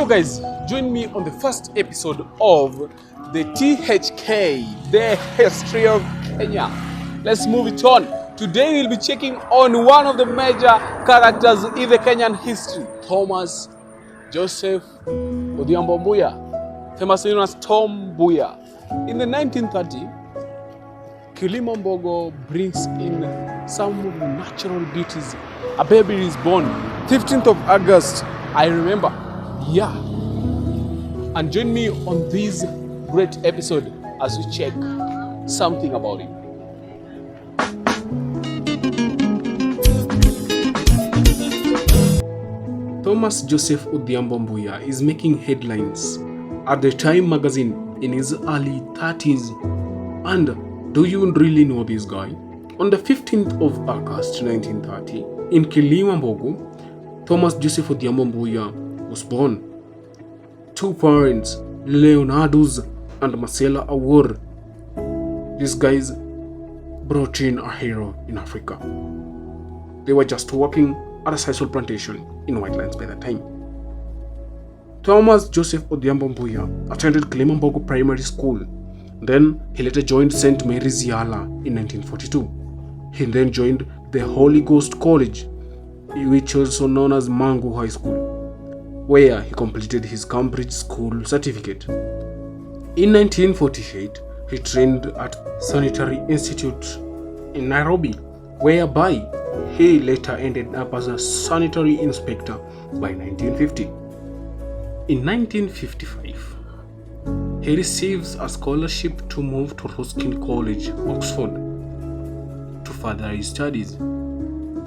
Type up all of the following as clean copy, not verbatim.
Hello guys, join me on the first episode of the THK, the history of Kenya. Let's move it on. Today we'll be checking on one of the major characters in the Kenyan history, Thomas Joseph Mboya, famously known as Tom Mboya. In the 1930s, Mboya brings in some of the natural beauties. A baby is born 15th of August, I remember. Yeah. And join me on this great episode as we check something about it. Thomas Joseph Mboya is making headlines at the Time magazine in his early 30s. And do you really know this guy? On the 15th of August 1930, in Mboya, Thomas Joseph Mboya was born. Two parents, Leonardo's and Marcella Awor. These guys brought in a hero in Africa. They were just working at a sisal plantation in Whitelands by that time. Thomas Joseph Mboya attended Mboya Primary School. Then he later joined St. Mary's Yala in 1942. He then joined the Holy Ghost College, which was also known as Mangu High School, where he completed his Cambridge School certificate. In 1948, he trained at Sanitary Institute in Nairobi, whereby he later ended up as a sanitary inspector by 1950. In 1955, he receives a scholarship to move to Ruskin College, Oxford, to further his studies.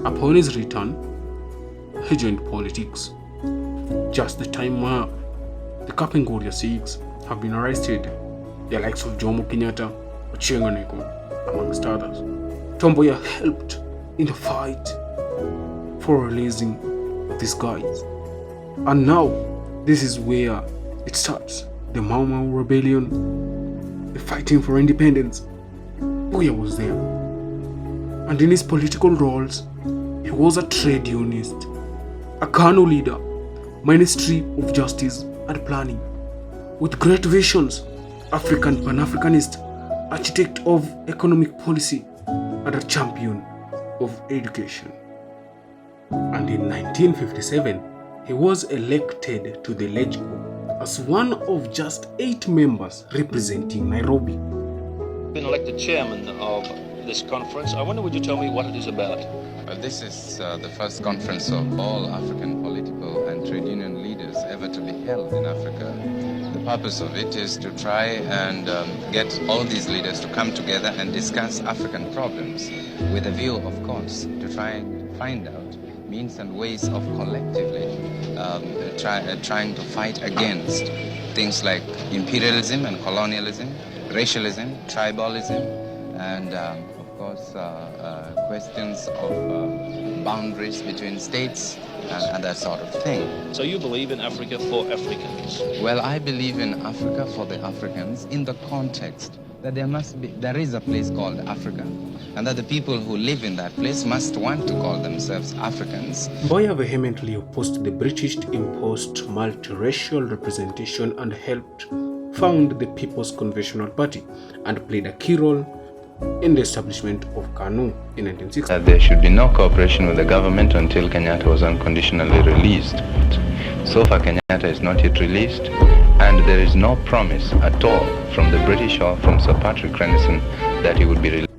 Upon his return, he joined politics. Just the time where the Kapenguria Sikhs have been arrested, the likes of Jomo Kenyatta, Ochieng Oneko, amongst others. Tom Mboya helped in the fight for releasing these guys. And now, this is where it starts. The Mau Mau rebellion, the fighting for independence. Mboya was there. And in his political roles, he was a trade unionist, a KANU leader, Ministry of Justice and Planning, with great visions, African Pan-Africanist, architect of economic policy, and a champion of education. And in 1957, he was elected to the LegCo as one of just 8 members representing Nairobi. Been elected chairman of this conference. I wonder, would you tell me what it is about? Well, this is the first conference of all African political and trade union leaders ever to be held in Africa. The purpose of it is to try and get all these leaders to come together and discuss African problems with a view, of course, to try and find out means and ways of collectively trying to fight against things like imperialism and colonialism, racialism, tribalism, and of course questions of boundaries between states and that sort of thing. So you believe in Africa for Africans? Well, I believe in Africa for the Africans in the context that there is a place called Africa, and that the people who live in that place must want to call themselves Africans. Mboya vehemently opposed the British-imposed multiracial representation and helped found the People's Conventional Party and played a key role in the establishment of KANU in 1960. There should be no cooperation with the government until Kenyatta was unconditionally released. So far, Kenyatta is not yet released, and there is no promise at all from the British or from Sir Patrick Renison that he would be released.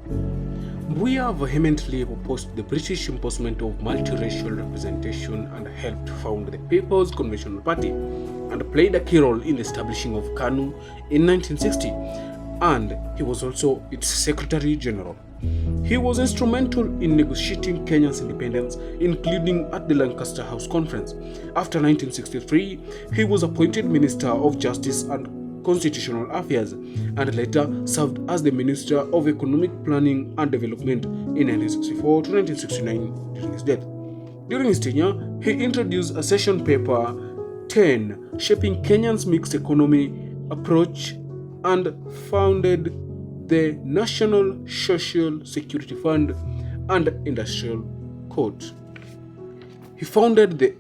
Mboya vehemently opposed the British imposition of multiracial representation and helped found the People's Conventional Party and played a key role in the establishing of KANU in 1960. And he was also its Secretary General. He was instrumental in negotiating Kenya's independence, including at the Lancaster House Conference. After 1963, he was appointed Minister of Justice and Constitutional Affairs, and later served as the Minister of Economic Planning and Development in 1964 to 1969 during his death. During his tenure, he introduced a session paper 10, Shaping Kenya's Mixed Economy Approach, and founded the National Social Security Fund and Industrial Code. He founded the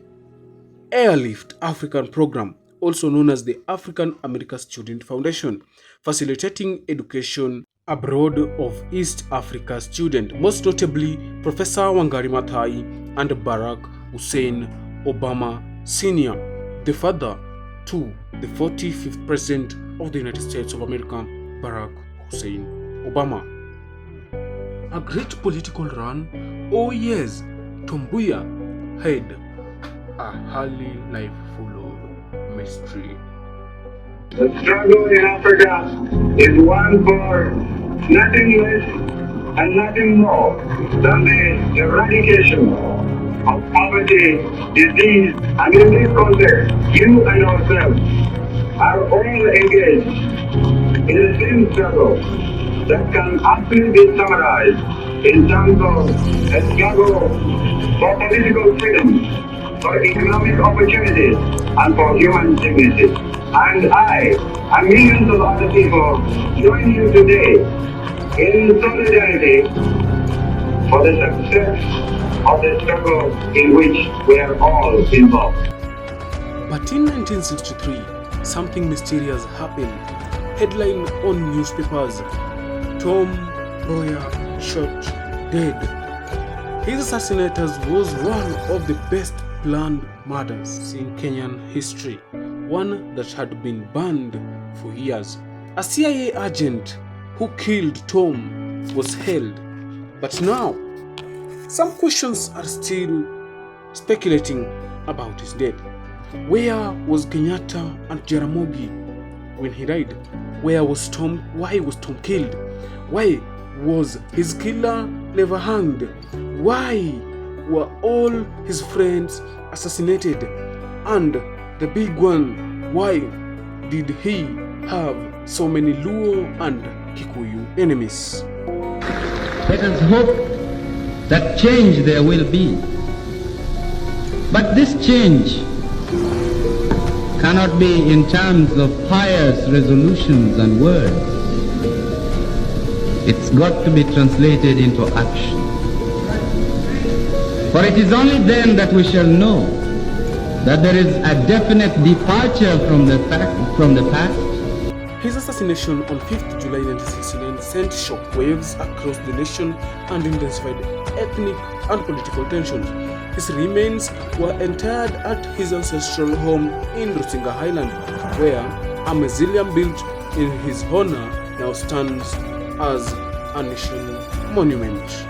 Airlift African Program, also known as the African America Student Foundation, facilitating education abroad of East Africa students, most notably Professor Wangari Maathai and Barack Hussein Obama Sr., the father to the 45th President of the United States of America, Barack Hussein Obama. A great political run? Oh yes, Mboya had a early life full of mystery. The struggle in Africa is one for nothing less and nothing more than the eradication of poverty, disease, and in this context, you and ourselves are all engaged in the same struggle that can aptly be summarized in terms of a struggle for political freedom, for economic opportunities, and for human dignity. And I and millions of other people join you today in solidarity for the success of the struggle in which we are all involved. But in 1963, something mysterious happened. Headline on newspapers: Tom Mboya shot dead. His assassinators was one of the best planned murders in Kenyan history, one that had been banned for years. A CIA agent who killed Tom was held, but now some questions are still speculating about his death. Where was Kenyatta and Jaramogi when he died? Where was Tom? Why was Tom killed? Why was his killer never hanged? Why were all his friends assassinated? And the big one, why did he have so many Luo and Kikuyu enemies? Let us hope that change there will be. But this change cannot be in terms of pious resolutions and words. It's got to be translated into action. For it is only then that we shall know that there is a definite departure from the past. His assassination on 5th July 1969 sent shockwaves across the nation and intensified ethnic and political tensions. His remains were interred at his ancestral home in Rusinga Highland, where a mausoleum built in his honor now stands as a national monument.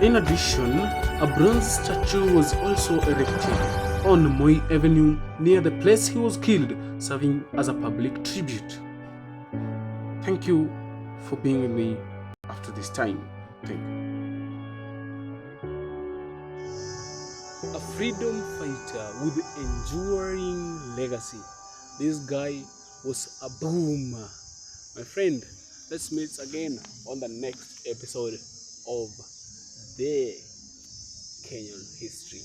In addition, a bronze statue was also erected on Moi Avenue near the place he was killed, serving as a public tribute. Thank you for being with me after this time. Thank you. A freedom fighter with enduring legacy. This guy was a boom. My friend, let's meet again on the next episode of the Kenyan history.